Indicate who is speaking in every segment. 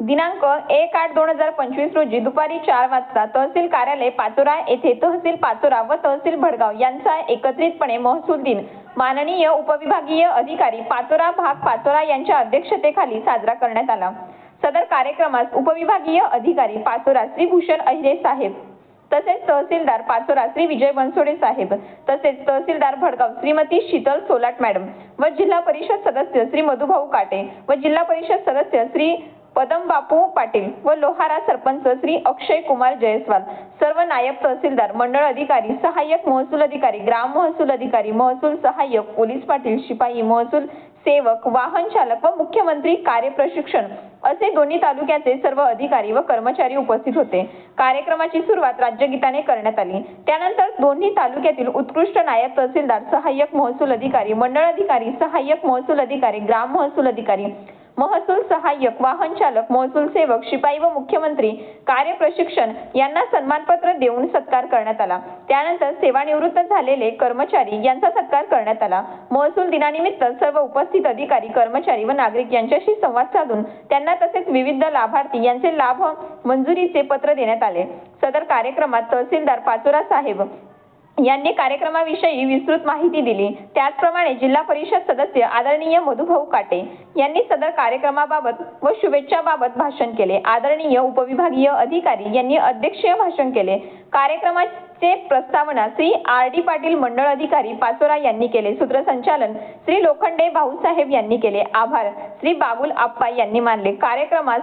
Speaker 1: दिनांक 1/8/2025 रोजी दुपारी 4 वाजता तहसील कार्यालय पाचोरा येथे तहसील पाचोरा व तहसील भडगाव यांचा एकत्रितपणे महसूल दिन माननीय उपविभागीय अधिकारी पाचोरा भाग पाचोरा यांच्या अध्यक्षतेखाली साजरा करण्यात आला। सदर कार्यक्रमास उपविभागीय अधिकारी पाचोरा श्री भूषण अहिरे साहेब, तसेच तहसीलदार पाचोरा श्री विजय बनसोडे साहेब, तसेच तहसीलदार भडगाव श्रीमती शीतल सोलाट मॅडम व जिल्हा परिषद सदस्य श्री मधुभाऊ काटे व जिल्हा परिषद सदस्य श्री पदम बापू पाटील व लोहारा सरपंच श्री अक्षय कुमार जयस्वाल, सर्व नायब तहसीलदार, मंडळ अधिकारी, सहाय्यक महसूल अधिकारी, ग्राम महसूल अधिकारी, महसूल सहाय्यक, पोलीस पाटील, शिपाई, महसूल सेवक, वाहन चालक व मुख्यमंत्री कार्य प्रशिक्षण असे दोन्ही तालुक्याचे सर्व अधिकारी व कर्मचारी उपस्थित होते। कार्यक्रमाची सुरुवात राज्यगीताने करण्यात आली। त्यानंतर दोन्ही तालुक्यातील उत्कृष्ट नायब तहसीलदार, सहाय्यक महसूल अधिकारी, मंडळ अधिकारी, सहाय्यक महसूल अधिकारी, ग्राम महसूल अधिकारी, महसूल सहाय्यक, वाहन चालक, महसूल सेवक, शिपाई व मुख्यमंत्री कार्य प्रशिक्षण यांना सन्मानपत्र देऊन सत्कार करण्यात आला। त्यानंतर सेवानिवृत्त झालेले कर्मचारी यांचा सत्कार करण्यात आला। महसूल दिनानिमित्त सर्व उपस्थित अधिकारी, कर्मचारी व नागरिक यांच्याशी संवाद साधून त्यांना तसेच विविध लाभार्थी यांचे लाभ मंजुरीचे पत्र देण्यात आले। सदर कार्यक्रमात तहसीलदार पाचोरा साहेब यांनी कार्यक्रमाविषयी विस्तृत माहिती दिली। त्याचप्रमाणे जिल्हा परिषद सदस्य आदरणीय मधुभाऊ काटे यांनी सदर कार्यक्रमाबाबत व शुभेच्छाबाबत भाषण केले। आदरणीय उपविभागीय अधिकारी यांनी अध्यक्षीय भाषण केले। कार्यक्रमाचे प्रस्तावना श्री आर.डी. पाटील मंडळ अधिकारी पाचोरा यांनी केले। सूत्रसंचालन श्री लोखंडे भाऊसाहेब यांनी केले। आभार श्री बाबुल आप्पा यांनी मानले। कार्यक्रमास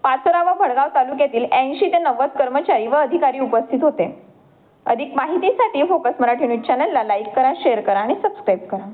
Speaker 1: पाचोरा व भडगाव तालुक्यातील 80 ते 90 कर्मचारी व अधिकारी उपस्थित होते। अधिक माहितीसाठी फोकस मराठी न्यूज चॅनलला लाईक करा, शेअर करा आणि सबस्क्राईब करा।